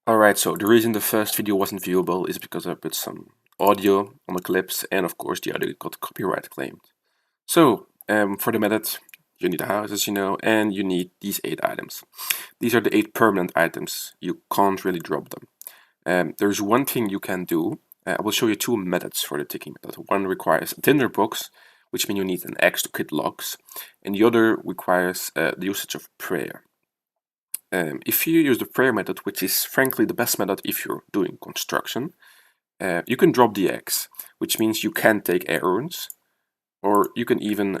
Alright, so the reason the first video wasn't viewable is because I put some audio on the clips, and of course the audio got copyright claimed. So, for the method, you need a house, as you know, and you need these 8 items. These are the 8 permanent items. You can't really drop them. There's one thing you can do. I will show you 2 methods for the ticking method. One requires a tinderbox, which means you need an X to kit locks, and the other requires the usage of prayer. If you use the prayer method, which is frankly the best method if you're doing construction, you can drop the X, which means you can take air runes, or you can even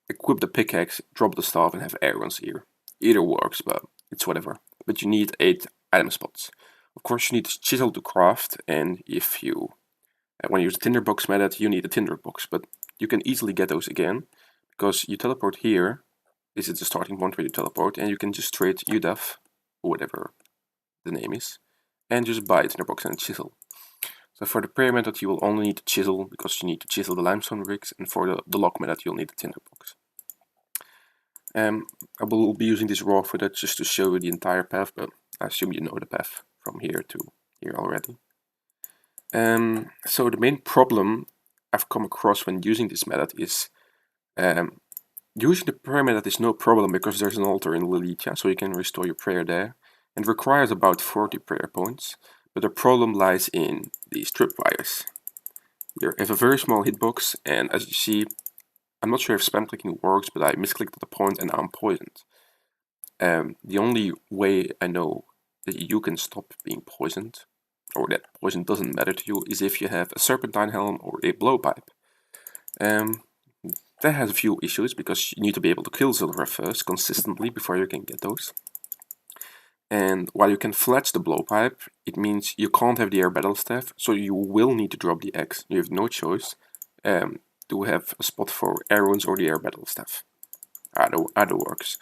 equip the pickaxe, drop the staff, and have air runes here. Either works, but it's whatever. But you need 8 item spots. Of course, you need a chisel to craft, and if you when you use the tinderbox method, you need a tinderbox, but you can easily get those again because you teleport here. This is the starting point where you teleport, and you can just trade UDAF, or whatever the name is, and just buy a tinderbox and a chisel. So for the prayer method, you will only need the chisel because you need to chisel the limestone bricks, and for the lock method, you'll need the tinderbox. I will be using this raw footage just to show you the entire path, but I assume you know the path from here to here already. So the main problem I've come across when using this method is using the prayer method is no problem because there's an altar in Lilitia, so you can restore your prayer there, and it requires about 40 prayer points. But the problem lies in these tripwires. You have a very small hitbox, and as you see, I'm not sure if spam clicking works, but I misclicked at the point and now I'm poisoned. The only way I know that you can stop being poisoned, or that poison doesn't matter to you, is if you have a serpentine helm or a blowpipe. That has a few issues because you need to be able to kill Silver first consistently before you can get those. And while you can fletch the blowpipe, it means you can't have the air battle staff, so you will need to drop the X. You have no choice to have a spot for air runes or the air battle staff. Either works.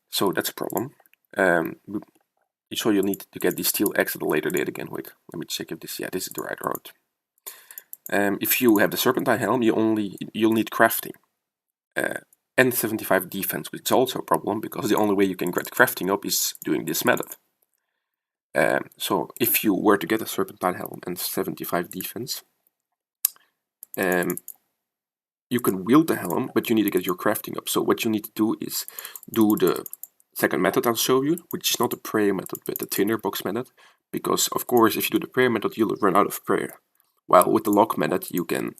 So that's a problem. So you'll need to get the steel X at a later date again. Wait, let me check if this is the right road. If you have the serpentine helm, you'll need crafting. And 75 defense, which is also a problem because the only way you can get crafting up is doing this method. So if you were to get a serpentine helm and 75 defense, you can wield the helm, but you need to get your crafting up. So what you need to do is do the second method I'll show you, which is not the prayer method, but the tinderbox method, because of course if you do the prayer method, you'll run out of prayer. While with the lock method, you can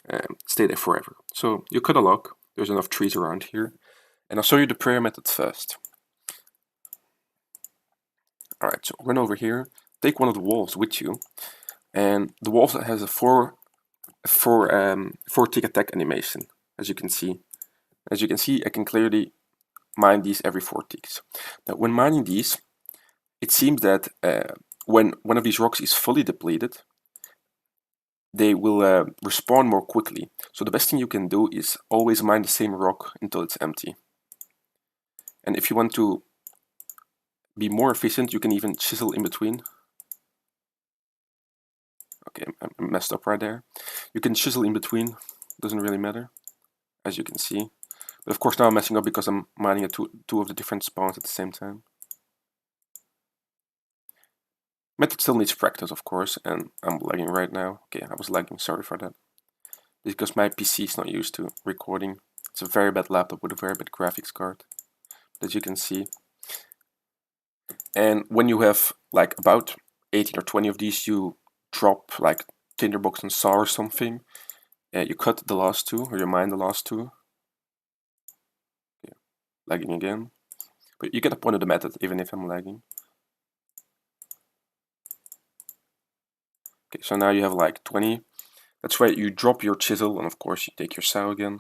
stay there forever. So you cut a lock, there's enough trees around here, and I'll show you the prayer method first. Alright, so run over here, take one of the walls with you, and the wall has a 4 tick attack animation, as you can see. As you can see, I can clearly mine these every 4 ticks. Now, when mining these, it seems that when one of these rocks is fully depleted, they will respawn more quickly. So the best thing you can do is always mine the same rock until it's empty. And if you want to be more efficient, you can even chisel in between. Okay, I messed up right there. You can chisel in between, doesn't really matter, as you can see. But of course now I'm messing up because I'm mining at two of the different spawns at the same time. Method still needs practice, of course, and I'm lagging right now. Okay, I was lagging, sorry for that. It's because my PC is not used to recording. It's a very bad laptop with a very bad graphics card, as you can see. And when you have like about 18 or 20 of these, you drop like tinderbox and saw or something. You cut the last 2, or you mine the last 2. Okay, lagging again. But you get the point of the method, even if I'm lagging. Okay, so now you have like 20. That's right, you drop your chisel, and of course you take your saw again.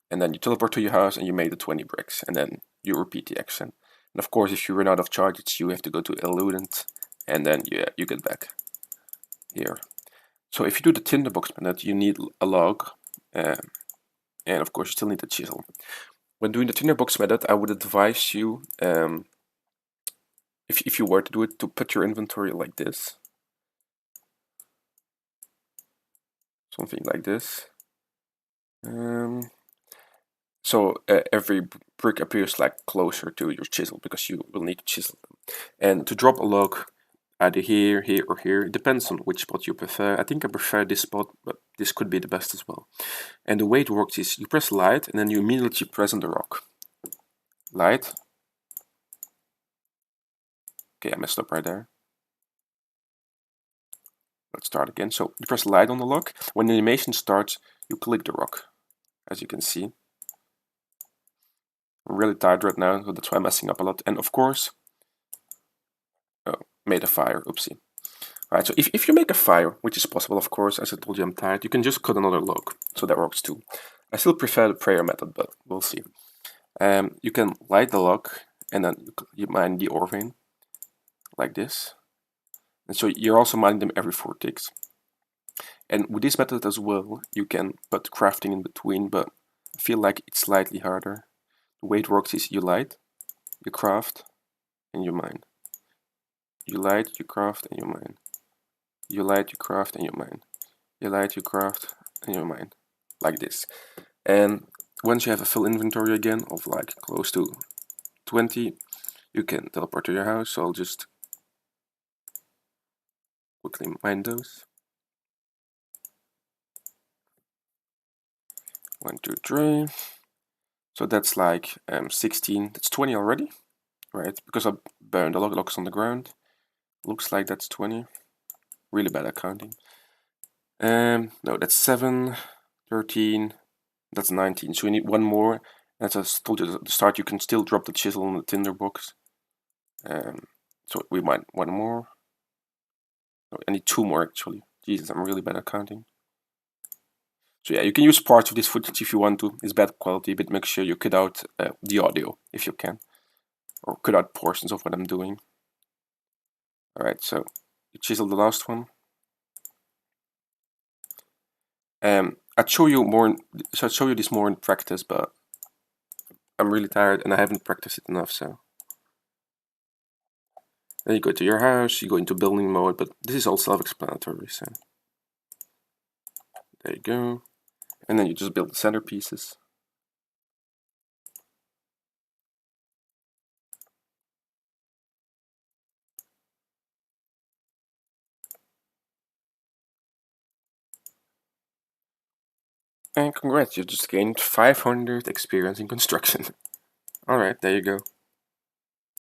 And then you teleport to your house and you make the 20 bricks. And then you repeat the action. And of course, if you run out of charges, you have to go to Eludent. And then you get back here. So if you do the tinderbox method, you need a log. And of course, you still need a chisel. When doing the tinderbox method, I would advise you, if you were to do it, to put your inventory like this. Something like this. So every brick appears like closer to your chisel because you will need to chisel them. And to drop a log, either here, here, or here. It depends on which spot you prefer. I think I prefer this spot, but this could be the best as well. And the way it works is you press light and then you immediately press on the rock. Light. Okay, I messed up right there. Let's start again. So you press light on the lock. When the animation starts, you click the rock, as you can see. I'm really tired right now, so that's why I'm messing up a lot. And of course, oh, made a fire, oopsie. Alright, so if you make a fire, which is possible of course, as I told you I'm tired, you can just cut another log, so that works too. I still prefer the prayer method, but we'll see. You can light the log, and then you mine the ore vein, like this. And so you're also mining them every 4 ticks. And with this method as well, you can put crafting in between, but I feel like it's slightly harder. The way it works is you light, you craft, and you mine. You light, you craft, and you mine. You light, you craft, and you mine. You light, you craft, and you mine. Like this. And once you have a full inventory again of like close to 20, you can teleport to your house. So I'll just quickly mine those. 1, 2, 3. So that's like 16. That's 20 already, right? Because I burned a lot of logs on the ground. Looks like that's 20. Really bad at counting. No, that's 7, 13. That's 19. So we need one more. As I told you at the start, you can still drop the chisel on the tinder box. So we might one more. No, I need 2 more actually. Jesus, I'm really bad at counting. So yeah, you can use parts of this footage if you want to. It's bad quality, but make sure you cut out the audio if you can. Or cut out portions of what I'm doing. Alright, so you chisel the last one. I'd show you this more in practice, but I'm really tired and I haven't practiced it enough, so. Then you go to your house, you go into building mode, but this is all self-explanatory, so. There you go. And then you just build the centerpieces. And congrats, you just gained 500 experience in construction. Alright, there you go.